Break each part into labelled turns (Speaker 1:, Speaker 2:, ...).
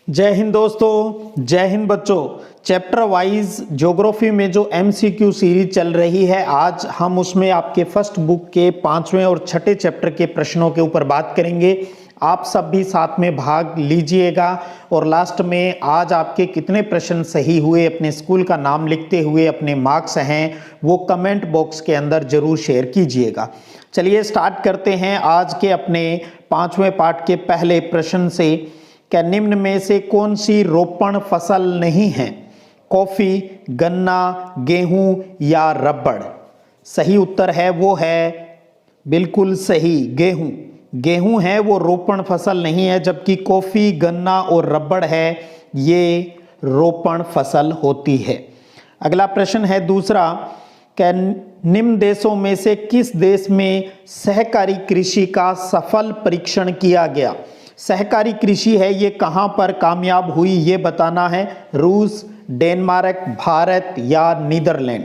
Speaker 1: जय हिंद दोस्तों, जय हिंद बच्चों। चैप्टर वाइज ज्योग्राफी में जो एमसीक्यू सीरीज चल रही है, आज हम उसमें आपके फर्स्ट बुक के 5वें और 6ठे चैप्टर के प्रश्नों के ऊपर बात करेंगे। आप सब भी साथ में भाग लीजिएगा और लास्ट में आज आपके कितने प्रश्न सही हुए, अपने स्कूल का नाम लिखते हुए अपने मार्क्स हैं वो कमेंट बॉक्स के अंदर जरूर शेयर कीजिएगा। चलिए स्टार्ट करते हैं आज के अपने 5वें पार्ट के पहले प्रश्न से। क्या निम्न में से कौन सी रोपण फसल नहीं है? कॉफी, गन्ना, गेहूं या रबड़? सही उत्तर है वो है बिल्कुल सही गेहूं। गेहूं है वो रोपण फसल नहीं है, जबकि कॉफी, गन्ना और रबड़ है ये रोपण फसल होती है। अगला प्रश्न है दूसरा। क्या निम्न देशों में से किस देश में सहकारी कृषि का सफल परीक्षण किया गया? सहकारी कृषि है ये कहाँ पर कामयाब हुई ये बताना है। रूस, डेनमार्क, भारत या नीदरलैंड?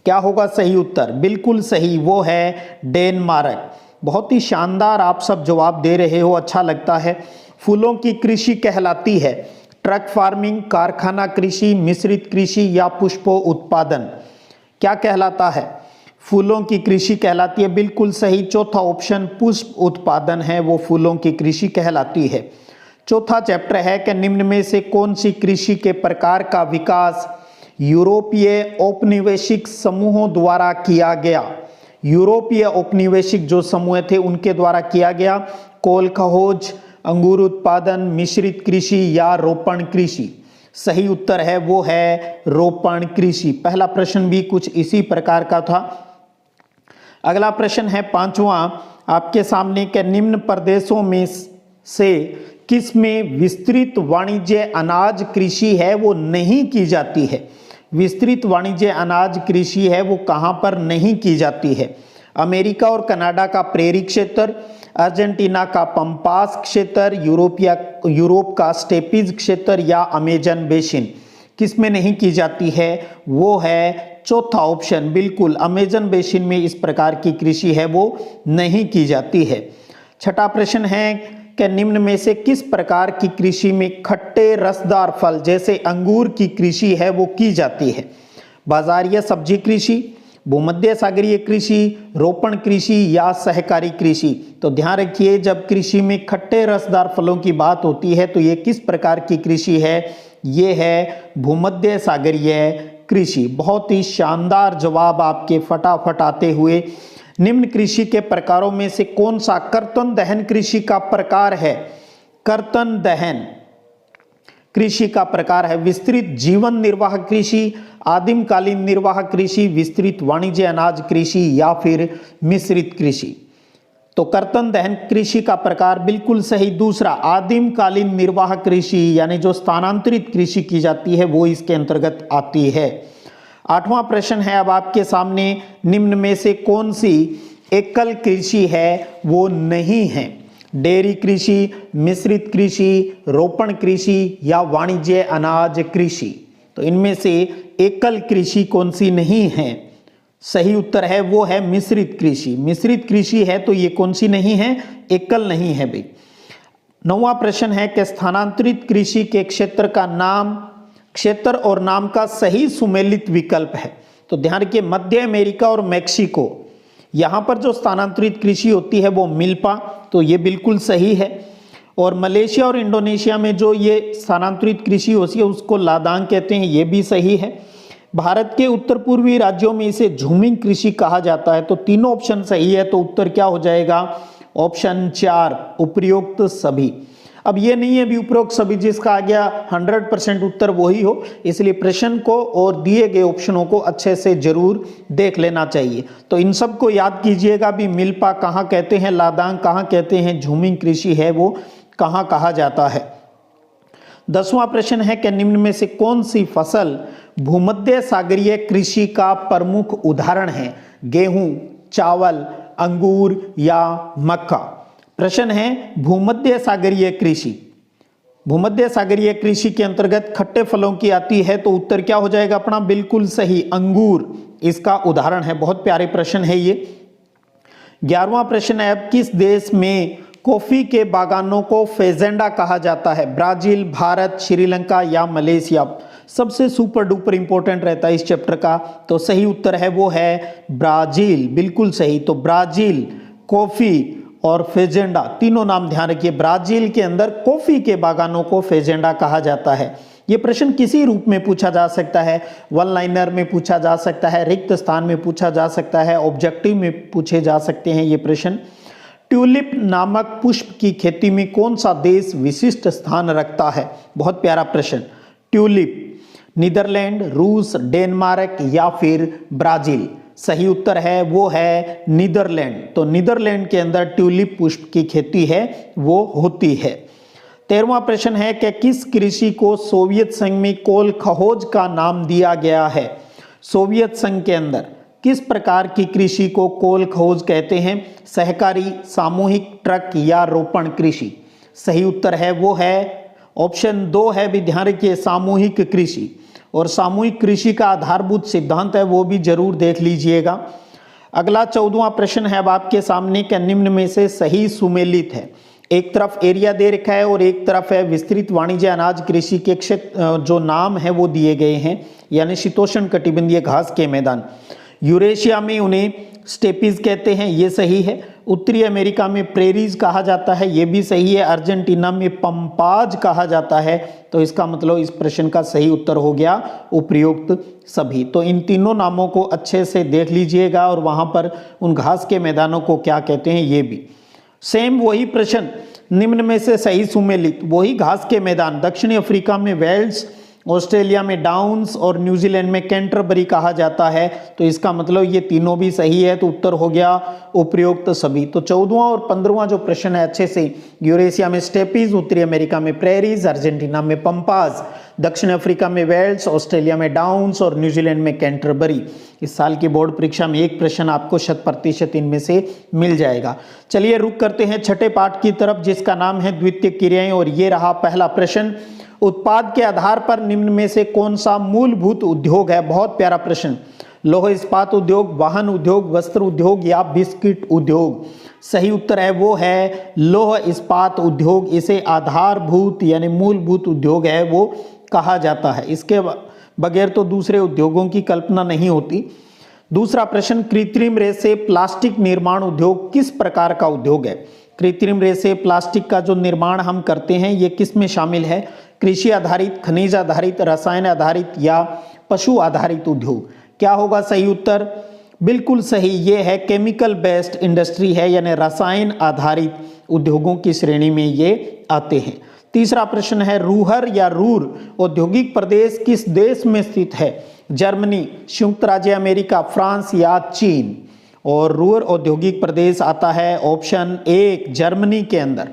Speaker 1: क्या होगा सही उत्तर? बिल्कुल सही, वो है डेनमार्क। बहुत ही शानदार आप सब जवाब दे रहे हो, अच्छा लगता है। फूलों की कृषि कहलाती है ट्रक फार्मिंग, कारखाना कृषि, मिश्रित कृषि या पुष्पों उत्पादन? क्या कहलाता है? फूलों की कृषि कहलाती है, बिल्कुल सही। चौथा ऑप्शन पुष्प उत्पादन है, वो फूलों की कृषि कहलाती है। चौथा चैप्टर है कि निम्न में से कौन सी कृषि के प्रकार का विकास यूरोपीय औपनिवेशिक समूहों द्वारा किया गया? यूरोपीय औपनिवेशिक जो समूह थे उनके द्वारा किया गया। कोल खोज, अंगूर उत्पादन, मिश्रित कृषि या रोपण कृषि? सही उत्तर है वो है रोपण कृषि। पहला प्रश्न भी कुछ इसी प्रकार का था। अगला प्रश्न है 5वां आपके सामने के निम्न प्रदेशों में से किस में विस्तृत वाणिज्य अनाज कृषि है वो नहीं की जाती है? विस्तृत वाणिज्य अनाज कृषि है वो कहां पर नहीं की जाती है? अमेरिका और कनाडा का प्रेरी क्षेत्र, अर्जेंटीना का पंपास क्षेत्र, यूरोप का स्टेपीज क्षेत्र या अमेजन बेसिन? किस में नहीं की जाती है? वो है चौथा ऑप्शन, बिल्कुल अमेजन बेसिन में इस प्रकार की कृषि है वो नहीं की जाती है। छठा प्रश्न है कि निम्न में से किस प्रकार की कृषि में खट्टे रसदार फल जैसे अंगूर की कृषि है वो की जाती है? बाजारीय सब्जी कृषि, भूमध्य सागरीय कृषि, रोपण कृषि या सहकारी कृषि? तो ध्यान रखिए, जब कृषि में खट्टे रसदार फलों की बात होती है तो ये किस प्रकार की कृषि है? ये है भूमध्य सागरीय कृषि। बहुत ही शानदार जवाब आपके फटाफट आते हुए। निम्न कृषि के प्रकारों में से कौन सा कर्तन दहन कृषि का प्रकार है? कर्तन दहन कृषि का प्रकार है विस्तृत जीवन निर्वाह कृषि, आदिमकालीन निर्वाह कृषि, विस्तृत वाणिज्य अनाज कृषि या फिर मिश्रित कृषि? तो कर्तन दहन कृषि का प्रकार बिल्कुल सही दूसरा, आदिमकालीन निर्वाह कृषि यानी जो स्थानांतरित कृषि की जाती है वो इसके अंतर्गत आती है। 8वां प्रश्न है अब आपके सामने। निम्न में से कौन सी एकल कृषि है वो नहीं है? डेयरी कृषि, मिश्रित कृषि, रोपण कृषि या वाणिज्य अनाज कृषि? तो इनमें से एकल कृषि कौन सी नहीं है? सही उत्तर है वो है मिश्रित कृषि। मिश्रित कृषि है तो ये कौन सी नहीं है? एकल नहीं है भाई। 9वां प्रश्न है कि स्थानांतरित कृषि के क्षेत्र का नाम, क्षेत्र और नाम का सही सुमेलित विकल्प है? तो ध्यान रखिए, मध्य अमेरिका और मैक्सिको यहाँ पर जो स्थानांतरित कृषि होती है वो मिल्पा, तो ये बिल्कुल सही है। और मलेशिया और इंडोनेशिया में जो ये स्थानांतरित कृषि होती है उसको लादांग कहते हैं, ये भी सही है। भारत के उत्तर पूर्वी राज्यों में इसे झूमिंग कृषि कहा जाता है। तो तीनों ऑप्शन सही है, तो उत्तर क्या हो जाएगा? ऑप्शन 4 उपरोक्त सभी। अब ये नहीं है भी उपरोक्त सभी जिसका आ गया 100% उत्तर वही हो, इसलिए प्रश्न को और दिए गए ऑप्शनों को अच्छे से जरूर देख लेना चाहिए। तो इन सब को याद कीजिएगा भी, मिल्पा कहाँ कहते हैं, लादांग कहाँ कहते हैं, झूमिंग कृषि है वो कहाँ कहा जाता है। 10वां प्रश्न है कि निम्न में से कौन सी फसल भूमध्य सागरीय कृषि का प्रमुख उदाहरण है? गेहूं, चावल, अंगूर या मक्का? प्रश्न है भूमध्य सागरीय कृषि। भूमध्य सागरीय कृषि के अंतर्गत खट्टे फलों की आती है, तो उत्तर क्या हो जाएगा अपना? बिल्कुल सही, अंगूर इसका उदाहरण है। बहुत प्यारे प्रश्न है ये। 11वां प्रश्न है अब किस देश में कॉफी के बागानों को फेजेंडा कहा जाता है? ब्राजील, भारत, श्रीलंका या मलेशिया? सबसे सुपर डुपर इंपॉर्टेंट रहता है इस चैप्टर का, तो सही उत्तर है वो है ब्राजील, बिल्कुल सही। तो ब्राजील, कॉफी और फेजेंडा तीनों नाम ध्यान रखिए। ब्राजील के अंदर कॉफी के बागानों को फेजेंडा कहा जाता है। यह प्रश्न किसी रूप में पूछा जा सकता है, वन लाइनर में पूछा जा सकता है, रिक्त स्थान में पूछा जा सकता है, ऑब्जेक्टिव में पूछे जा सकते हैं ये प्रश्न। ट्यूलिप नामक पुष्प की खेती में कौन सा देश विशिष्ट स्थान रखता है? बहुत प्यारा प्रश्न। ट्यूलिप, नीदरलैंड, रूस, डेनमार्क या फिर ब्राजील? सही उत्तर है वो है नीदरलैंड। तो नीदरलैंड के अंदर ट्यूलिप पुष्प की खेती है वो होती है। 13वां प्रश्न है कि किस कृषि को सोवियत संघ में कोल खहोज का नाम दिया गया है? सोवियत संघ के अंदर किस प्रकार की कृषि को कोल खहोज कहते हैं? सहकारी, सामूहिक, ट्रक या रोपण कृषि? सही उत्तर है वो है ऑप्शन 2 है, भी ध्यान रखिए, सामूहिक कृषि। और सामूहिक कृषि का आधारभूत सिद्धांत है वो भी जरूर देख लीजिएगा। अगला 14वां प्रश्न है अब आपके सामने कि निम्न में से सही सुमेलित है। एक तरफ एरिया दे रखा है और एक तरफ है विस्तृत वाणिज्य अनाज कृषि के क्षेत्र, जो नाम है वो दिए गए हैं, यानी शीतोष्ण कटिबंधीय घास के मैदान। यूरेशिया में उन्हें स्टेपीज कहते हैं, ये सही है। उत्तरी अमेरिका में प्रेरीज कहा जाता है, ये भी सही है। अर्जेंटीना में पंपाज कहा जाता है, तो इसका मतलब इस प्रश्न का सही उत्तर हो गया उपयुक्त सभी। तो इन तीनों नामों को अच्छे से देख लीजिएगा और वहां पर उन घास के मैदानों को क्या कहते हैं ये भी। सेम वही प्रश्न, निम्न में से सही सुमेलित, वही घास के मैदान दक्षिणी अफ्रीका में वेल्स, ऑस्ट्रेलिया में डाउन्स और न्यूजीलैंड में कैंटरबरी कहा जाता है, तो इसका मतलब ये तीनों भी सही है, तो उत्तर हो गया उपयुक्त सभी। तो 14वां और 15वां जो प्रश्न है अच्छे से, यूरेशिया में स्टेपीज, उत्तरी अमेरिका में प्रेरीज, अर्जेंटीना में पंपाज, दक्षिण अफ्रीका में वेल्स, ऑस्ट्रेलिया में डाउन्स और न्यूजीलैंड में कैंटरबरी। इस साल की बोर्ड परीक्षा में एक प्रश्न आपको 100% इनमें से मिल जाएगा। चलिए रुक करते हैं छठे पाठ की तरफ, जिसका नाम है द्वितीय क्रियाएं, और ये रहा पहला प्रश्न। उत्पाद के आधार पर निम्न में से कौन सा मूलभूत उद्योग है? बहुत प्यारा प्रश्न। लौह इस्पात उद्योग, वाहन उद्योग, वस्त्र उद्योग या बिस्किट उद्योग? सही उत्तर है वो है लौह इस्पात उद्योग। इसे आधारभूत यानी मूलभूत उद्योग है वो कहा जाता है, इसके बगैर तो दूसरे उद्योगों की कल्पना नहीं होती। दूसरा प्रश्न, कृत्रिम रेशे प्लास्टिक निर्माण उद्योग किस प्रकार का उद्योग है? कृत्रिम रेशे प्लास्टिक का जो निर्माण हम करते हैं ये किस में शामिल है? कृषि आधारित, खनिज आधारित, रसायन आधारित या पशु आधारित उद्योग? क्या होगा सही उत्तर? बिल्कुल सही, ये है केमिकल बेस्ड इंडस्ट्री है, यानी रसायन आधारित उद्योगों की श्रेणी में ये आते हैं। तीसरा प्रश्न है, रूहर या रूर औद्योगिक प्रदेश किस देश में स्थित है? जर्मनी, संयुक्त राज्य अमेरिका, फ्रांस या चीन? और रूर औद्योगिक प्रदेश आता है ऑप्शन 1 जर्मनी के अंदर,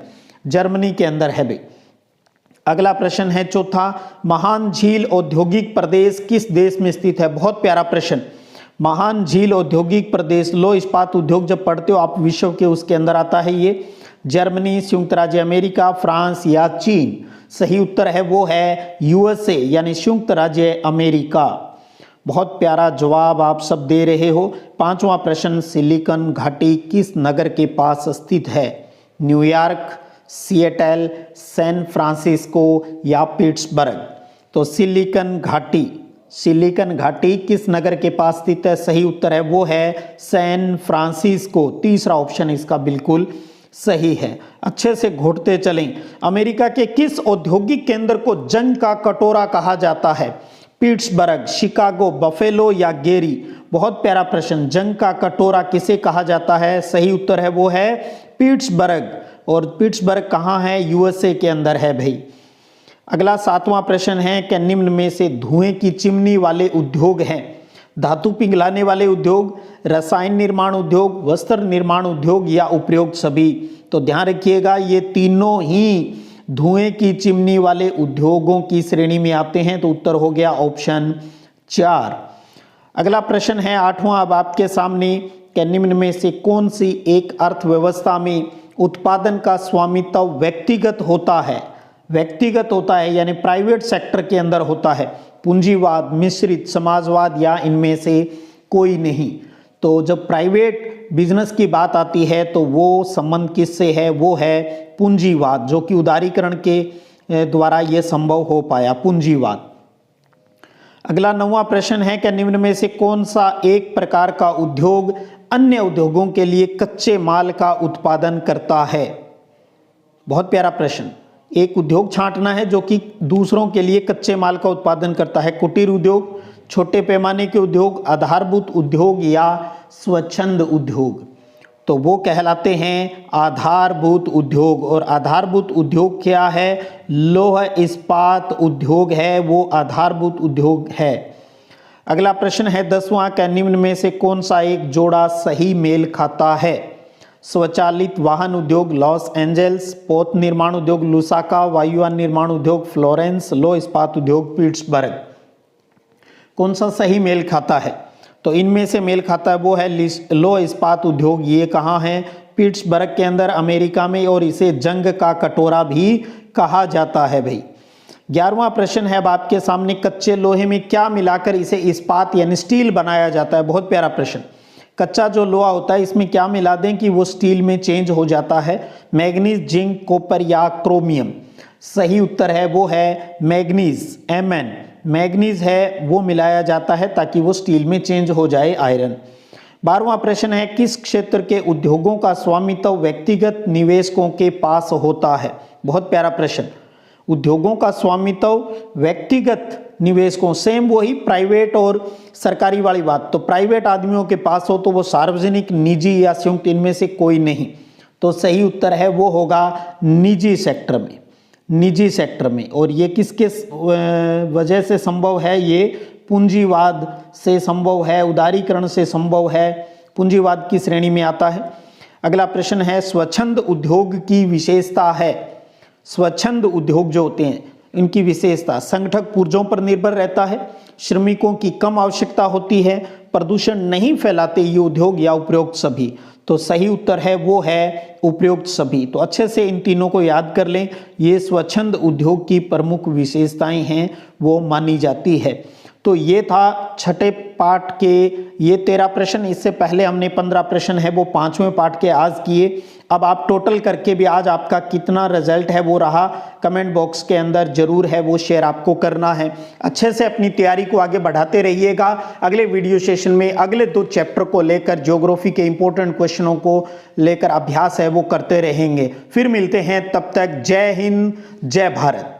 Speaker 1: जर्मनी के अंदर है भाई। अगला प्रश्न है चौथा, महान झील औद्योगिक प्रदेश किस देश में स्थित है? बहुत प्यारा प्रश्न। महान झील औद्योगिक प्रदेश, लौह इस्पात उद्योग जब पढ़ते हो आप विश्व के, उसके अंदर आता है ये। जर्मनी, संयुक्त राज्य अमेरिका, फ्रांस या चीन? सही उत्तर है वो है यूएसए यानी संयुक्त राज्य अमेरिका। बहुत प्यारा जवाब आप सब दे रहे हो। पांचवा प्रश्न, सिलिकॉन घाटी किस नगर के पास स्थित है? न्यूयॉर्क, सिएटल, सैन फ्रांसिस्को या पिट्सबर्ग? तो सिलिकॉन घाटी किस नगर के पास स्थित है? सही उत्तर है वो है सैन फ्रांसिस्को। तीसरा ऑप्शन इसका बिल्कुल सही है। अच्छे से घोटते चलें। अमेरिका के किस औद्योगिक केंद्र को जंग का कटोरा कहा जाता है? पिट्सबर्ग, शिकागो, बफेलो या गेरी? बहुत प्यारा प्रश्न। जंग का कटोरा किसे कहा जाता है? सही उत्तर है वो है पिट्सबर्ग। और पिट्सबर्ग कहाँ है? यूएसए के अंदर है भाई। अगला सातवां प्रश्न है कि निम्न में से धुएं की चिमनी वाले उद्योग हैं? धातु पिघलाने वाले उद्योग, रसायन निर्माण उद्योग, वस्त्र निर्माण उद्योग या उपयुक्त सभी? तो ध्यान रखिएगा ये तीनों ही धुएं की चिमनी वाले उद्योगों की श्रेणी में आते हैं, तो उत्तर हो गया ऑप्शन 4। अगला प्रश्न है आठवां अब आपके सामने कि निम्न में से कौन सी एक अर्थव्यवस्था में उत्पादन का स्वामित्व व्यक्तिगत होता है? व्यक्तिगत होता है यानी प्राइवेट सेक्टर के अंदर होता है। पूंजीवाद, मिश्रित समाजवाद या इनमें से कोई नहीं? तो जब प्राइवेट बिजनेस की बात आती है तो वो संबंध किससे है, वो है पूंजीवाद, जो कि उदारीकरण के द्वारा ये संभव हो पाया, पूंजीवाद। अगला 9वां प्रश्न है कि निम्न में से कौन सा एक प्रकार का उद्योग अन्य उद्योगों के लिए कच्चे माल का उत्पादन करता है। बहुत प्यारा प्रश्न। एक उद्योग छांटना है जो कि दूसरों के लिए कच्चे माल का उत्पादन करता है। कुटीर उद्योग, छोटे पैमाने के उद्योग, आधारभूत उद्योग या स्वच्छंद उद्योग, तो वो कहलाते हैं आधारभूत उद्योग। और आधारभूत उद्योग क्या है, लौह इस्पात उद्योग है, वो आधारभूत उद्योग है। अगला प्रश्न है 10वां कि निम्न में से कौन सा एक जोड़ा सही मेल खाता है। स्वचालित वाहन उद्योग लॉस एंजल्स, पोत निर्माण उद्योग लुसाका, वायुयान निर्माण उद्योग फ्लोरेंस, लौह इस्पात उद्योग पिट्सबर्ग। कौन सा सही मेल खाता है, तो इनमें से मेल खाता है वो है लौह इस्पात उद्योग। ये कहाँ है, पिट्सबर्ग के अंदर अमेरिका में, और इसे जंग का कटोरा भी कहा जाता है भाई। 11वां प्रश्न है अब आपके सामने, कच्चे लोहे में क्या मिलाकर इसे इस्पात यानी स्टील बनाया जाता है। बहुत प्यारा प्रश्न। कच्चा जो लोहा होता है इसमें क्या मिला दें कि वो स्टील में चेंज हो जाता है। मैग्नीज, जिंक, कॉपर या क्रोमियम। सही उत्तर है वो है मैग्नीज, Mn। मैग्नीज है वो मिलाया जाता है ताकि वो स्टील में चेंज हो जाए, आयरन। 12वां प्रश्न है किस क्षेत्र के उद्योगों का स्वामित्व व्यक्तिगत निवेशकों के पास होता है। बहुत प्यारा प्रश्न। उद्योगों का स्वामित्व व्यक्तिगत निवेशकों, सेम वही प्राइवेट और सरकारी वाली बात। तो प्राइवेट आदमियों के पास हो तो वो सार्वजनिक, निजी या संयुक्त, इनमें से कोई नहीं। तो सही उत्तर है वो होगा निजी सेक्टर में, निजी सेक्टर में। और ये किसके वजह से संभव है, ये पूंजीवाद से संभव है, उदारीकरण से संभव है, पूंजीवाद की श्रेणी में आता है। अगला प्रश्न है स्वच्छंद उद्योग की विशेषता है। स्वच्छंद उद्योग जो होते हैं इनकी विशेषता, संगठक पुर्जों पर निर्भर रहता है, श्रमिकों की कम आवश्यकता होती है, प्रदूषण नहीं फैलाते ये उद्योग, या उपरोक्त सभी। तो सही उत्तर है वो है उपरोक्त सभी। तो अच्छे से इन तीनों को याद कर लें, ये स्वच्छंद उद्योग की प्रमुख विशेषताएं हैं वो मानी जाती है। तो ये था छठे पाठ के ये 13 प्रश्न। इससे पहले हमने 15 प्रश्न है वो 5वें पाठ के आज किए। अब आप टोटल करके भी आज आपका कितना रिजल्ट है वो रहा, कमेंट बॉक्स के अंदर जरूर है वो शेयर आपको करना है। अच्छे से अपनी तैयारी को आगे बढ़ाते रहिएगा। अगले वीडियो सेशन में अगले 2 चैप्टर को लेकर, ज्योग्राफी के इंपॉर्टेंट क्वेश्चनों को लेकर अभ्यास है वो करते रहेंगे। फिर मिलते हैं, तब तक जय हिंद, जय भारत।